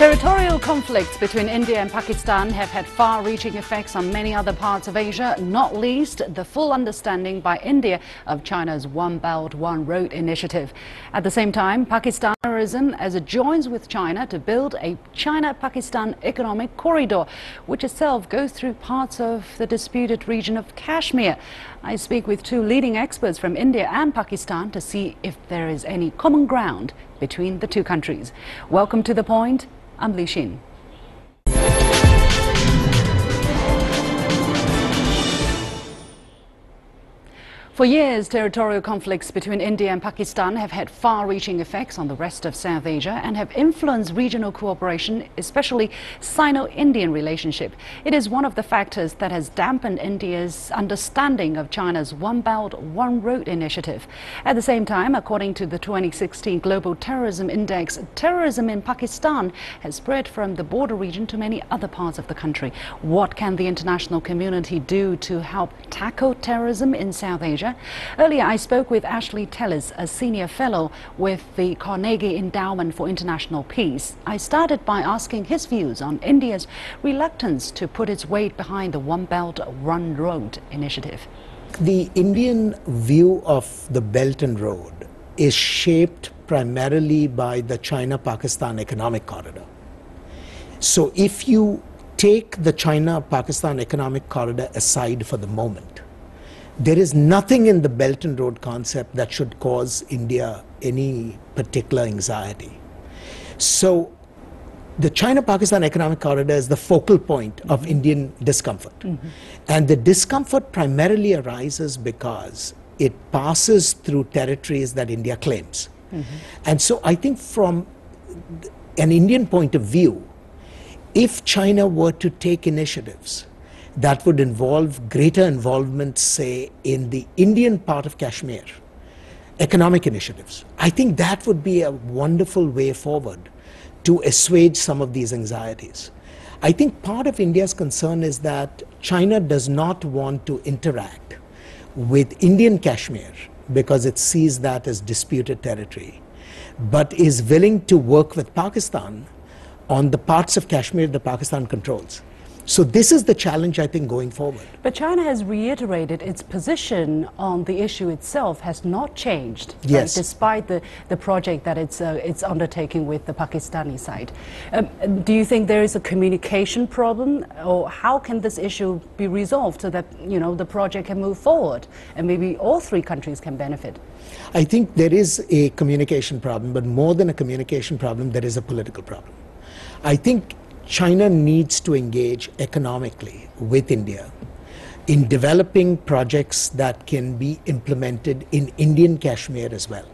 Territorial conflicts between India and Pakistan have had far-reaching effects on many other parts of Asia, not least the full understanding by India of China's One Belt, One Road initiative. At the same time, Pakistan terrorism as it joins with China to build a China-Pakistan economic corridor, which itself goes through parts of the disputed region of Kashmir. I speak with two leading experts from India and Pakistan to see if there is any common ground between the two countries. Welcome to The Point. I'm Liu Xin. For years, territorial conflicts between India and Pakistan have had far-reaching effects on the rest of South Asia and have influenced regional cooperation, especially Sino-Indian relationship. It is one of the factors that has dampened India's understanding of China's One Belt, One Road initiative. At the same time, according to the 2016 Global Terrorism Index, terrorism in Pakistan has spread from the border region to many other parts of the country. What can the international community do to help tackle terrorism in South Asia? Earlier, I spoke with Ashley Tellis, a senior fellow with the Carnegie Endowment for International Peace. I started by asking his views on India's reluctance to put its weight behind the One Belt, One Road initiative. The Indian view of the Belton Road is shaped primarily by the China-Pakistan economic corridor. So if you take the China-Pakistan economic corridor aside for the moment, there is nothing in the Belt and Road concept that should cause India any particular anxiety. So the China-Pakistan economic corridor is the focal point of Indian discomfort. And the discomfort primarily arises because it passes through territories that India claims. And so I think from an Indian point of view, if China were to take initiatives that would involve greater involvement, say, in the Indian part of Kashmir, economic initiatives, I think that would be a wonderful way forward to assuage some of these anxieties. I think part of India's concern is that China does not want to interact with Indian Kashmir because it sees that as disputed territory, but is willing to work with Pakistan on the parts of Kashmir that Pakistan controls. So this is the challenge, I think, going forward. But China has reiterated its position on the issue itself has not changed, yes, right, despite the project that it's undertaking with the Pakistani side. Do you think there is a communication problem, or how can this issue be resolved so that, you know, the project can move forward and maybe all three countries can benefit? I think there is a communication problem, but more than a communication problem, there is a political problem. I think China needs to engage economically with India in developing projects that can be implemented in Indian Kashmir as well.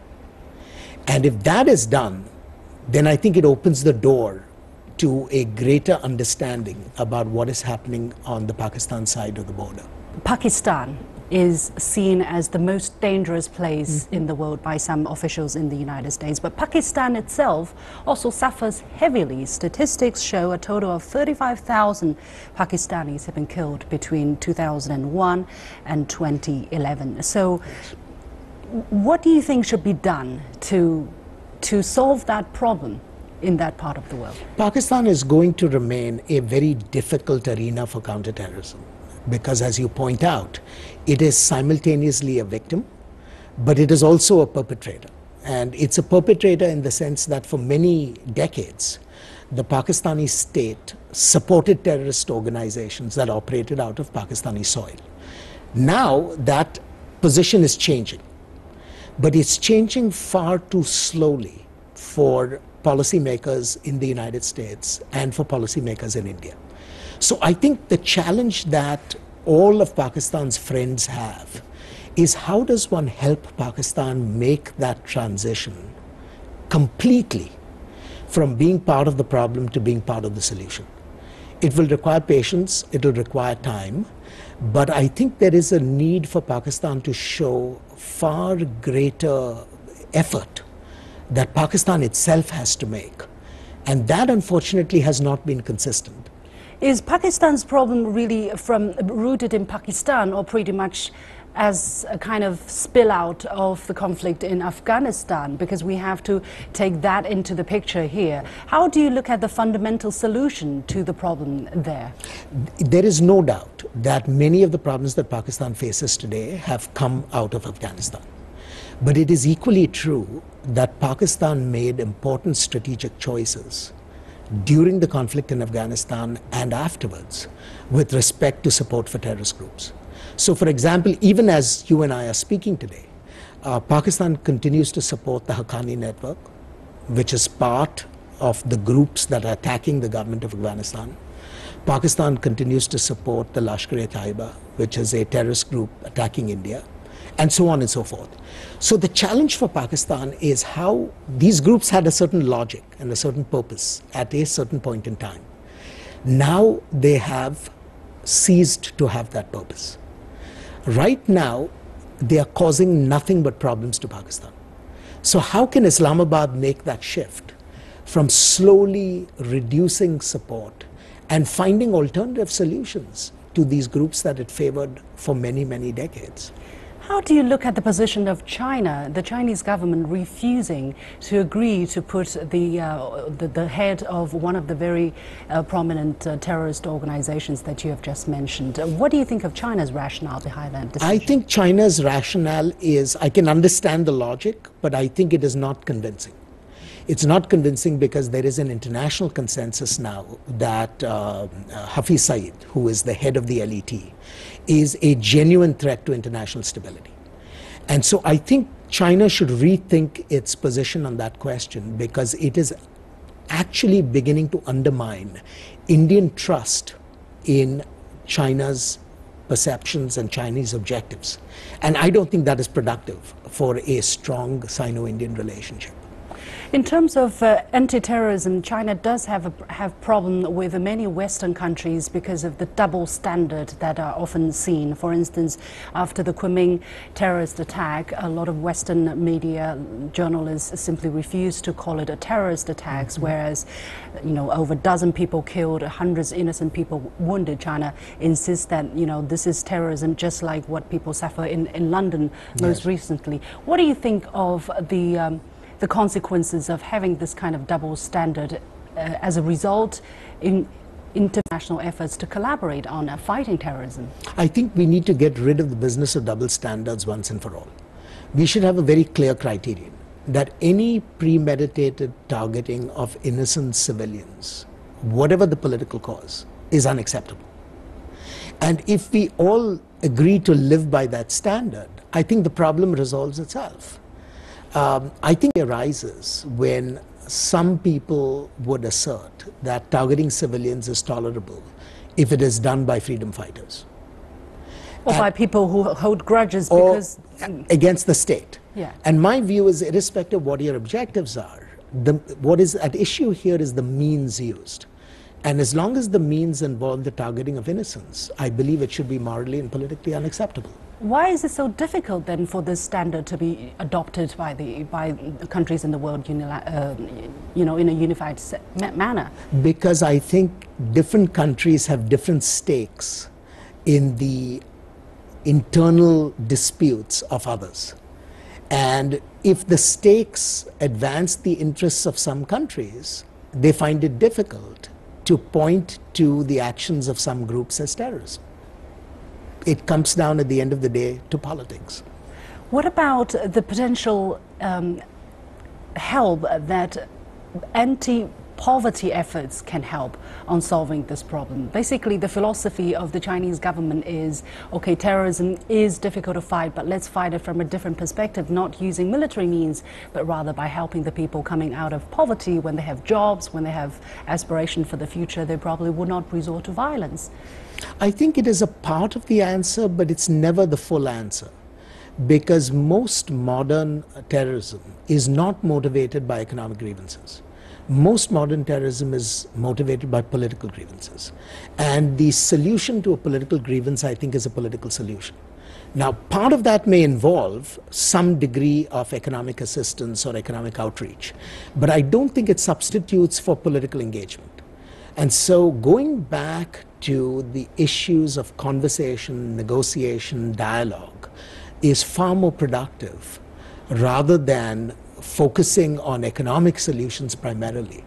And if that is done, then I think it opens the door to a greater understanding about what is happening on the Pakistan side of the border. Pakistan is seen as the most dangerous place in the world by some officials in the United States. But Pakistan itself also suffers heavily. Statistics show a total of 35,000 Pakistanis have been killed between 2001 and 2011. So what do you think should be done to solve that problem in that part of the world? Pakistan is going to remain a very difficult arena for counterterrorism, because as you point out, it is simultaneously a victim, but it is also a perpetrator. And it's a perpetrator in the sense that for many decades, the Pakistani state supported terrorist organizations that operated out of Pakistani soil. Now that position is changing, but it's changing far too slowly for policymakers in the United States and for policymakers in India. So I think the challenge that all of Pakistan's friends have is how does one help Pakistan make that transition completely from being part of the problem to being part of the solution. It will require patience, it will require time, but I think there is a need for Pakistan to show far greater effort that Pakistan itself has to make, and that unfortunately has not been consistent. Is Pakistan's problem really rooted in Pakistan, or pretty much as a kind of spill out of the conflict in Afghanistan, because we have to take that into the picture here. How do you look at the fundamental solution to the problem there? There is no doubt that many of the problems that Pakistan faces today have come out of Afghanistan. But it is equally true that Pakistan made important strategic choices during the conflict in Afghanistan and afterwards with respect to support for terrorist groups. So, for example, even as you and I are speaking today, Pakistan continues to support the Haqqani network, which is part of the groups that are attacking the government of Afghanistan. Pakistan continues to support the Lashkar-e-Taiba, which is a terrorist group attacking India, and so on and so forth. So the challenge for Pakistan is how these groups had a certain logic and a certain purpose at a certain point in time. Now they have ceased to have that purpose. Right now, they are causing nothing but problems to Pakistan. So how can Islamabad make that shift from slowly reducing support and finding alternative solutions to these groups that it favored for many, many decades? How do you look at the position of China, the Chinese government refusing to agree to put the head of one of the very prominent terrorist organizations that you have just mentioned? What do you think of China's rationale behind that decision? I think China's rationale is, I can understand the logic, but I think it is not convincing. It's not convincing because there is an international consensus now that Hafiz Saeed, who is the head of the LET, is a genuine threat to international stability. And so I think China should rethink its position on that question, because it is actually beginning to undermine Indian trust in China's perceptions and Chinese objectives. And I don't think that is productive for a strong Sino-Indian relationship. In terms of anti-terrorism, China does have problem with many Western countries because of the double standard that are often seen. For instance, after the Kunming terrorist attack, a lot of Western media journalists simply refused to call it a terrorist attack, whereas, you know, over a dozen people killed, hundreds of innocent people wounded. China insists that, you know, this is terrorism, just like what people suffer in London most recently. What do you think of the consequences of having this kind of double standard as a result in international efforts to collaborate on fighting terrorism? I think we need to get rid of the business of double standards once and for all. We should have a very clear criterion that any premeditated targeting of innocent civilians, whatever the political cause, is unacceptable. And if we all agree to live by that standard, I think the problem resolves itself. I think it arises when some people would assert that targeting civilians is tolerable if it is done by freedom fighters. Or by people who hold grudges because... against the state. Yeah. And my view is, irrespective of what your objectives are, what is at issue here is the means used. And as long as the means involve the targeting of innocents, I believe it should be morally and politically unacceptable. Why is it so difficult then for this standard to be adopted by the countries in the world, you know, in a unified manner? Because I think different countries have different stakes in the internal disputes of others. And if the stakes advance the interests of some countries, they find it difficult to point to the actions of some groups as terrorism. It comes down at the end of the day to politics. What about the potential help that anti-poverty efforts can help on solving this problem? Basically, the philosophy of the Chinese government is, okay, terrorism is difficult to fight, but let's fight it from a different perspective, not using military means, but rather by helping the people coming out of poverty. When they have jobs, when they have aspiration for the future, they probably would not resort to violence. I think it is a part of the answer, but it's never the full answer, because most modern terrorism is not motivated by economic grievances. Most modern terrorism is motivated by political grievances. And the solution to a political grievance, I think, is a political solution. Now, part of that may involve some degree of economic assistance or economic outreach, but I don't think it substitutes for political engagement. And so going back to the issues of conversation, negotiation, dialogue is far more productive rather than focusing on economic solutions primarily.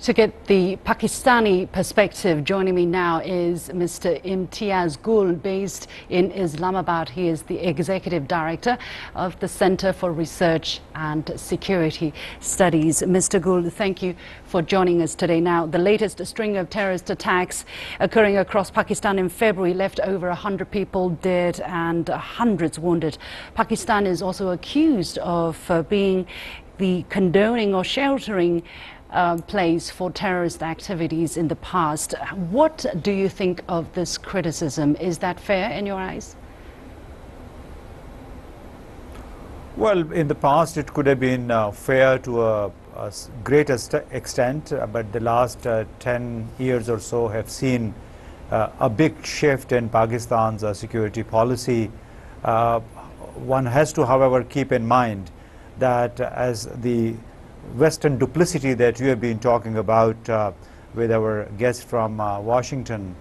To get the Pakistani perspective, joining me now is Mr. Imtiaz Gul, based in Islamabad. He is the Executive Director of the Center for Research and Security Studies. Mr. Gul, thank you for joining us today. Now, the latest string of terrorist attacks occurring across Pakistan in February left over 100 people dead and hundreds wounded. Pakistan is also accused of being the condoning or sheltering place for terrorist activities in the past. What do you think of this criticism? Is that fair in your eyes? Well, in the past it could have been fair to a greater extent, but the last 10 years or so have seen a big shift in Pakistan's security policy. One has to, however, keep in mind that as the Western duplicity that you have been talking about with our guest from Washington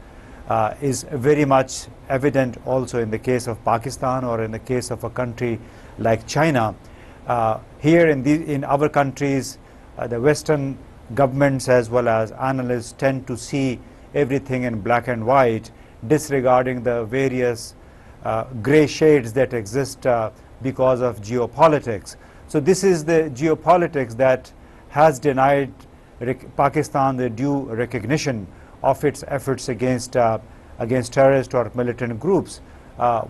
is very much evident also in the case of Pakistan or in the case of a country like China. Here in our countries, the Western governments as well as analysts tend to see everything in black and white, disregarding the various gray shades that exist because of geopolitics. So this is the geopolitics that has denied Pakistan the due recognition of its efforts against terrorist or militant groups.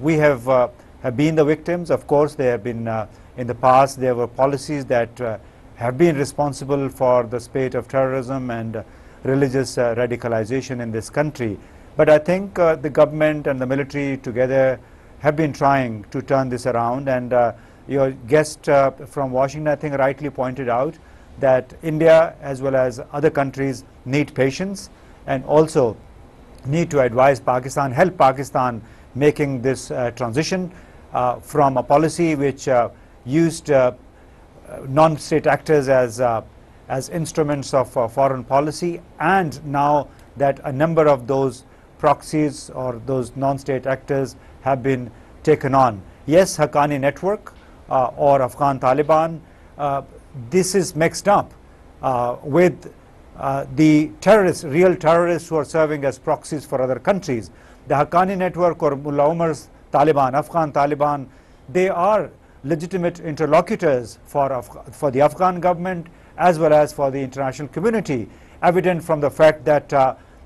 We have been the victims. Of course, there have been in the past there were policies that have been responsible for the spate of terrorism and religious radicalization in this country. But I think the government and the military together have been trying to turn this around, and your guest from Washington, I think, rightly pointed out that India as well as other countries need patience and also need to advise Pakistan, help Pakistan making this transition from a policy which used non-state actors as instruments of foreign policy, and now that a number of those proxies or those non-state actors have been taken on. Yes, Haqqani network or Afghan Taliban, this is mixed up with the terrorists, real terrorists who are serving as proxies for other countries. The Haqqani network or Mullah Umar's Taliban, Afghan Taliban, they are legitimate interlocutors for the Afghan government as well as for the international community, evident from the fact that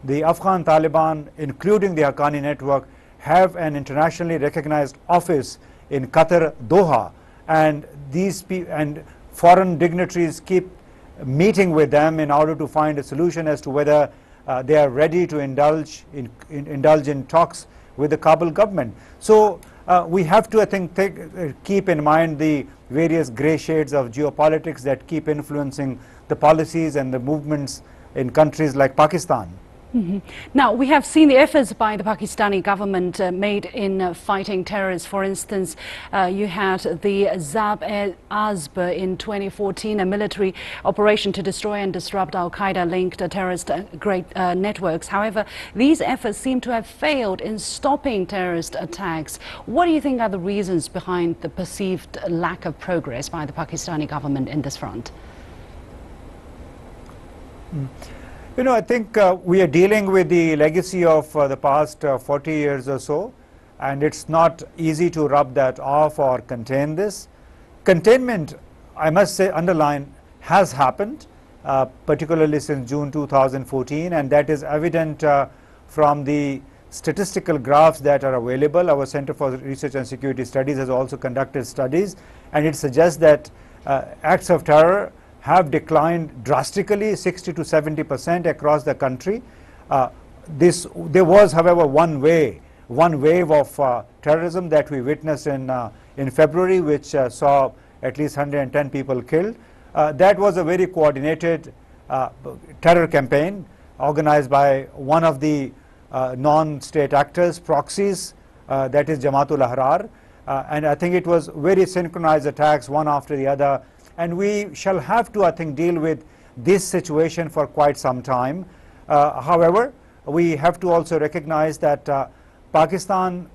the Afghan Taliban, including the Haqqani network, have an internationally recognized office in Qatar, Doha, and foreign dignitaries keep meeting with them in order to find a solution as to whether they are ready to indulge in talks with the Kabul government. So we have to, I think, keep in mind the various gray shades of geopolitics that keep influencing the policies and the movements in countries like Pakistan. Mm-hmm. Now, we have seen the efforts by the Pakistani government made in fighting terrorists. For instance, you had the Zab-e-Azb in 2014, a military operation to destroy and disrupt Al-Qaeda-linked terrorist networks. However, these efforts seem to have failed in stopping terrorist attacks. What do you think are the reasons behind the perceived lack of progress by the Pakistani government in this front? You know, I think we are dealing with the legacy of the past 40 years or so, and it's not easy to rub that off or contain this. Containment, I must say, underline, has happened, particularly since June 2014, and that is evident from the statistical graphs that are available. Our Center for Research and Security Studies has also conducted studies, and it suggests that acts of terror have declined drastically, 60 to 70% across the country. There was, however, one wave of terrorism that we witnessed in February, which saw at least 110 people killed. That was a very coordinated terror campaign organized by one of the non-state actors, proxies, that is Jamaatul Ahrar. And I think it was very synchronized attacks, one after the other. And we shall have to, I think, deal with this situation for quite some time. However, we have to also recognize that Pakistan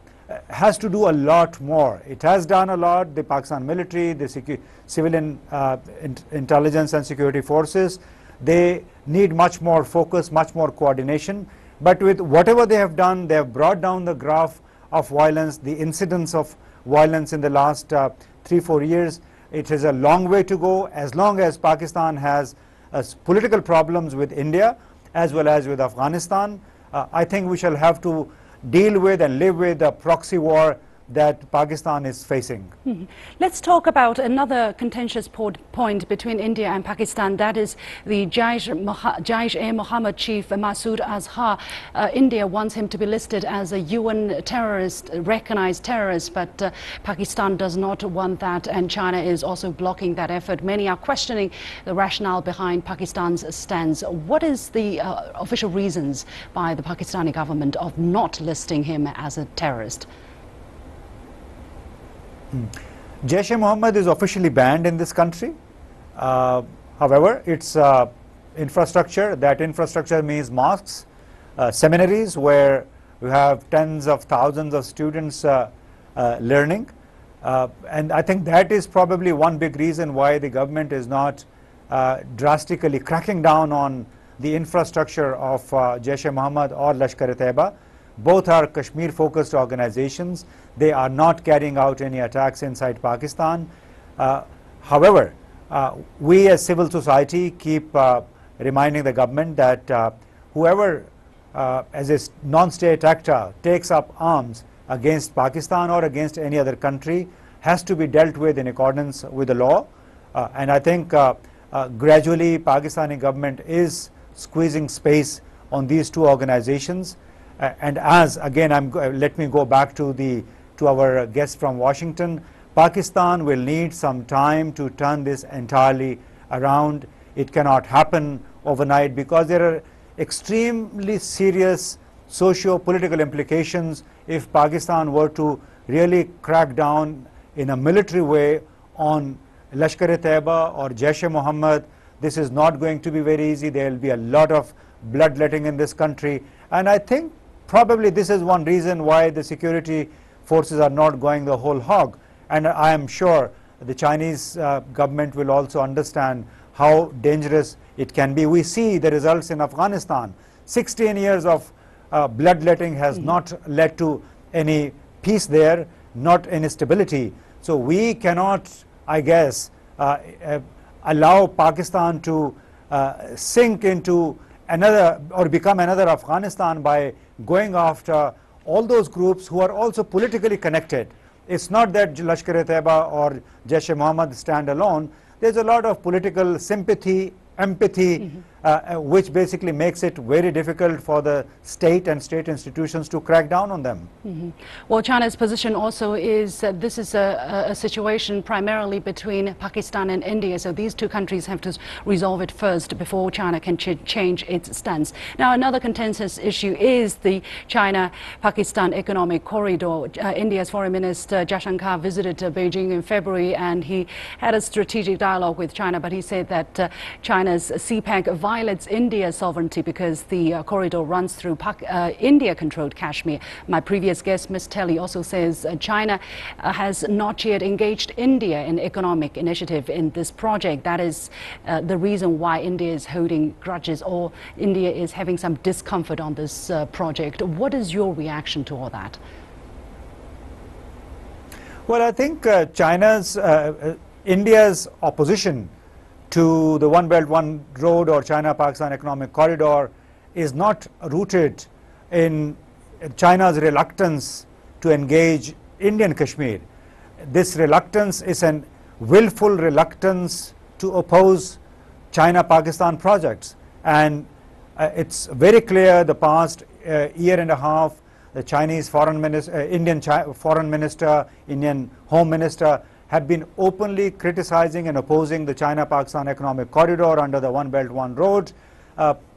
has to do a lot more. It has done a lot. The Pakistan military, the civilian intelligence and security forces, they need much more focus, much more coordination. But with whatever they have done, they have brought down the graph of violence, the incidence of violence in the last 3-4 years. It is a long way to go. As long as Pakistan has political problems with India as well as with Afghanistan, I think we shall have to deal with and live with the proxy war that Pakistan is facing. Let's talk about another contentious point between India and Pakistan. That is the Jaish-e-Mohammed chief Masood Azhar. India wants him to be listed as a UN terrorist, recognized terrorist, but Pakistan does not want that, and China is also blocking that effort. Many are questioning the rationale behind Pakistan's stance. What is the official reasons by the Pakistani government of not listing him as a terrorist? Jaish-e-Mohammed is officially banned in this country. However, its infrastructure, that infrastructure means mosques, seminaries where you have tens of thousands of students learning. And I think that is probably one big reason why the government is not drastically cracking down on the infrastructure of Jaish-e-Mohammed or Lashkar-e-Taiba. Both are Kashmir-focused organizations. They are not carrying out any attacks inside Pakistan. However, we as civil society keep reminding the government that whoever as a non-state actor takes up arms against Pakistan or against any other country has to be dealt with in accordance with the law. And I think gradually Pakistani government is squeezing space on these two organizations. And as again, let me go back to our guest from Washington. Pakistan will need some time to turn this entirely around. It cannot happen overnight because there are extremely serious socio-political implications if Pakistan were to really crack down in a military way on Lashkar-e-Taiba or Jaish-e-Mohammed. This is not going to be very easy. There will be a lot of bloodletting in this country. And I think probably this is one reason why the security forces are not going the whole hog. And I am sure the Chinese government will also understand how dangerous it can be. We see the results in Afghanistan. 16 years of bloodletting has not led to any peace there, not any stability. So we cannot, I guess, allow Pakistan to sink into another or become another Afghanistan by going after all those groups who are also politically connected. It's not that Lashkar-e-Taiba or Jaish-e-Mohammed stand alone. There's a lot of political sympathy, empathy, which basically makes it very difficult for the state and state institutions to crack down on them. Well, China's position also is that this is a situation primarily between Pakistan and India, so these two countries have to resolve it first before China can change its stance. Now, another contentious issue is the China-Pakistan economic corridor. India's Foreign Minister Jaishankar visited Beijing in February, and he had a strategic dialogue with China, but he said that China's CPEC violates India's sovereignty because the corridor runs through India-controlled Kashmir. My previous guest, Ms. Telly, also says China has not yet engaged India in economic initiative in this project. That is the reason why India is holding grudges, or India is having some discomfort on this project. What is your reaction to all that? Well, I think India's opposition to the One Belt, One Road or China-Pakistan economic corridor is not rooted in China's reluctance to engage Indian Kashmir. This reluctance is an willful reluctance to oppose China-Pakistan projects. And it's very clear the past year and a half, the Chinese foreign minister, Indian foreign minister, Indian home minister have been openly criticizing and opposing the China-Pakistan economic corridor under the One Belt, One Road,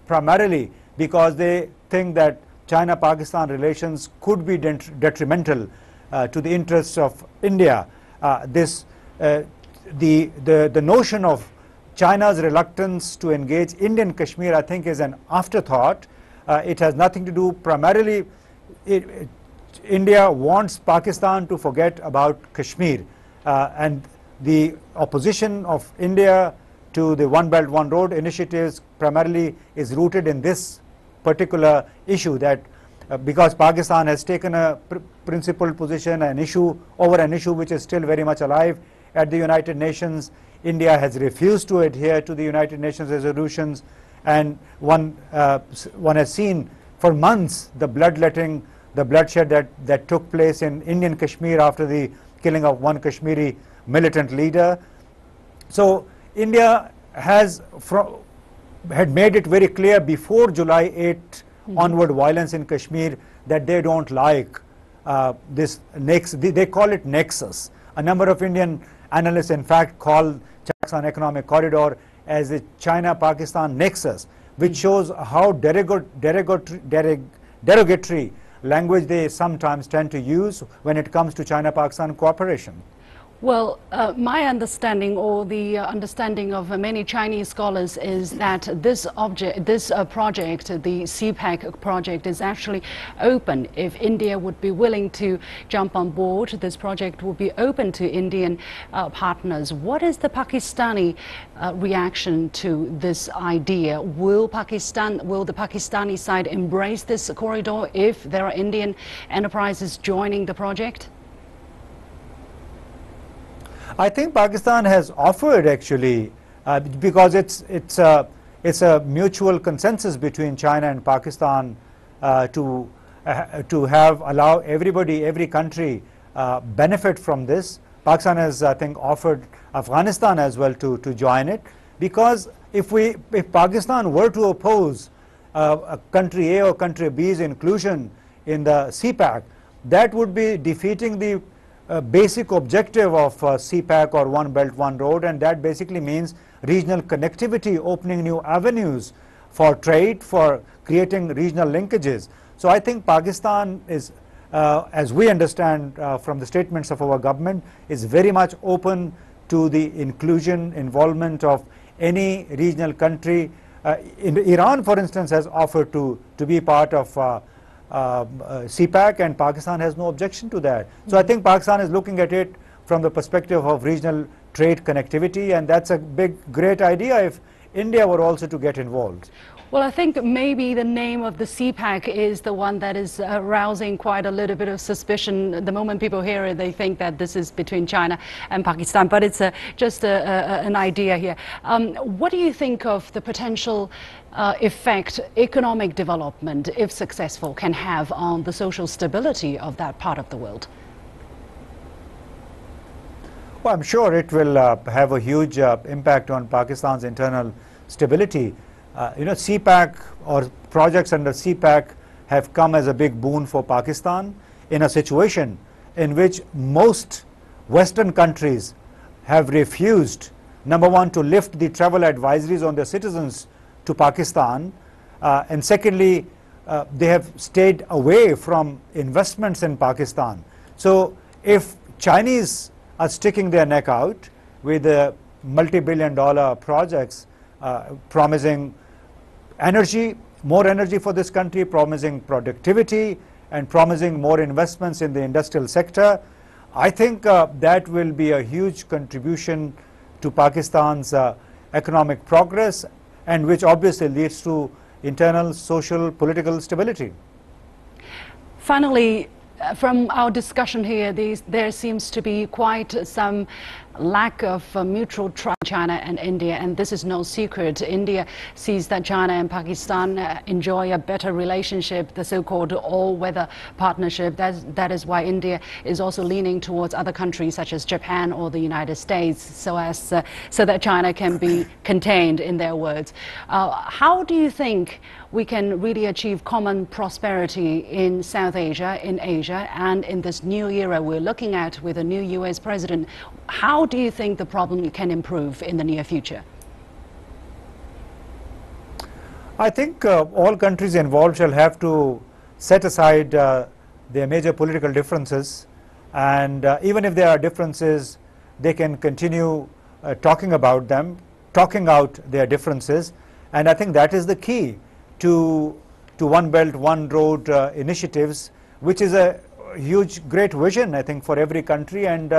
primarily because they think that China-Pakistan relations could be detrimental to the interests of India. The notion of China's reluctance to engage Indian Kashmir, I think, is an afterthought. It has nothing to do primarily. India wants Pakistan to forget about Kashmir, and the opposition of India to the One Belt, One Road initiatives primarily is rooted in this particular issue, that because Pakistan has taken a principled position, over an issue which is still very much alive at the United Nations. India has refused to adhere to the United Nations resolutions, and one has seen for months the bloodletting, the bloodshed that took place in Indian Kashmir after the killing of one Kashmiri militant leader. So India had made it very clear before July 8 onward violence in Kashmir that they don't like this they call it nexus. A number of Indian analysts in fact call Pakistan economic corridor as a China-Pakistan nexus, which shows how derogatory language they sometimes tend to use when it comes to China-Pakistan cooperation. Well, my understanding, or the understanding of many Chinese scholars, is that this project, the CPEC project, is actually open. If India would be willing to jump on board, this project will be open to Indian partners. What is the Pakistani reaction to this idea? Will the Pakistani side embrace this corridor if there are Indian enterprises joining the project? I think Pakistan has offered, actually, because it's a mutual consensus between China and Pakistan to allow every country benefit from this. Pakistan has, I think, offered Afghanistan as well to join it, because if Pakistan were to oppose a country A or country B's inclusion in the CPEC, that would be defeating the basic objective of CPEC or One Belt, One Road, and that basically means regional connectivity, opening new avenues for trade, for creating regional linkages. So I think Pakistan is, as we understand from the statements of our government, is very much open to the involvement of any regional country. Iran, for instance, has offered to be part of CPEC, and Pakistan has no objection to that. So I think Pakistan is looking at it from the perspective of regional trade connectivity, and that's a great idea if India were also to get involved. Well, I think maybe the name of the CPEC is the one that is arousing quite a little bit of suspicion. The moment people hear it, they think that this is between China and Pakistan, but it's just an idea here. What do you think of the potential effect economic development, if successful, can have on the social stability of that part of the world? Well, I'm sure it will have a huge impact on Pakistan's internal stability. CPEC or projects under CPEC have come as a big boon for Pakistan in a situation in which most Western countries have refused, number one, to lift the travel advisories on their citizens to Pakistan, and secondly, they have stayed away from investments in Pakistan. So if Chinese are sticking their neck out with multi-billion-dollar projects promising more energy for this country, promising productivity, and promising more investments in the industrial sector, I think that will be a huge contribution to Pakistan's economic progress, and which obviously leads to internal social, political stability. Finally, from our discussion here, there seems to be quite some lack of mutual trust between China and India, and this is no secret. India sees that China and Pakistan enjoy a better relationship, the so-called all-weather partnership. That is why India is also leaning towards other countries such as Japan or the United States, so that China can be contained, in their words. How do you think we can really achieve common prosperity in South Asia, in Asia, and in this new era we're looking at with a new US president? how do you think the problem can improve in the near future? I think all countries involved shall have to set aside their major political differences, and even if there are differences, they can continue talking about them, talking out their differences, and I think that is the key to One Belt, One Road initiatives, which is a huge, great vision, I think, for every country, and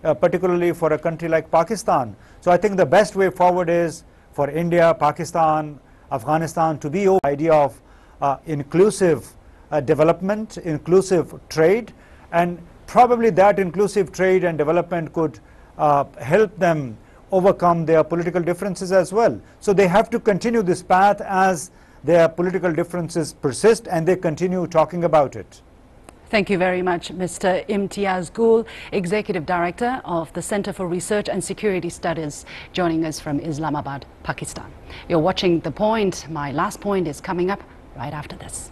particularly for a country like Pakistan. So I think the best way forward is for India, Pakistan, Afghanistan to be over the idea of inclusive development, inclusive trade, and probably that inclusive trade and development could help them overcome their political differences as well. So they have to continue this path as their political differences persist and they continue talking about it. Thank you very much, Mr. Imtiaz Gul, Executive Director of the Center for Research and Security Studies, joining us from Islamabad, Pakistan. You're watching The Point. My last point is coming up right after this.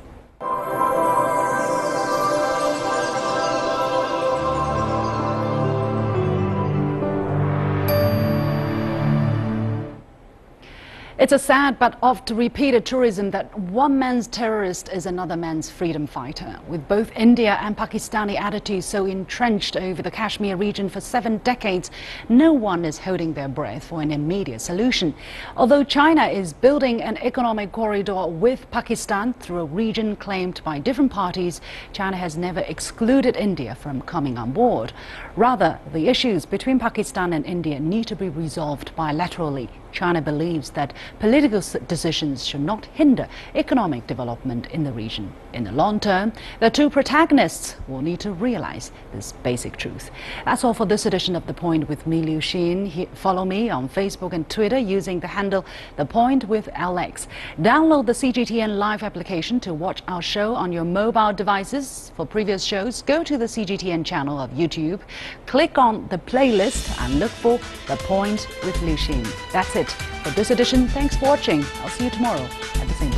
It's a sad but oft repeated truism that one man's terrorist is another man's freedom fighter. With both India and Pakistani attitudes so entrenched over the Kashmir region for 7 decades, no one is holding their breath for an immediate solution. Although China is building an economic corridor with Pakistan through a region claimed by different parties, China has never excluded India from coming on board. Rather, the issues between Pakistan and India need to be resolved bilaterally. China believes that political decisions should not hinder economic development in the region. In the long term, the two protagonists will need to realize this basic truth. That's all for this edition of The Point with me, Liu Xin. Follow me on Facebook and Twitter using the handle The Point with LX. Download the CGTN Live application to watch our show on your mobile devices. For previous shows, go to the CGTN channel of YouTube, click on the playlist and look for The Point with Liu Xin. That's it for this edition. Thanks for watching. I'll see you tomorrow at the same time.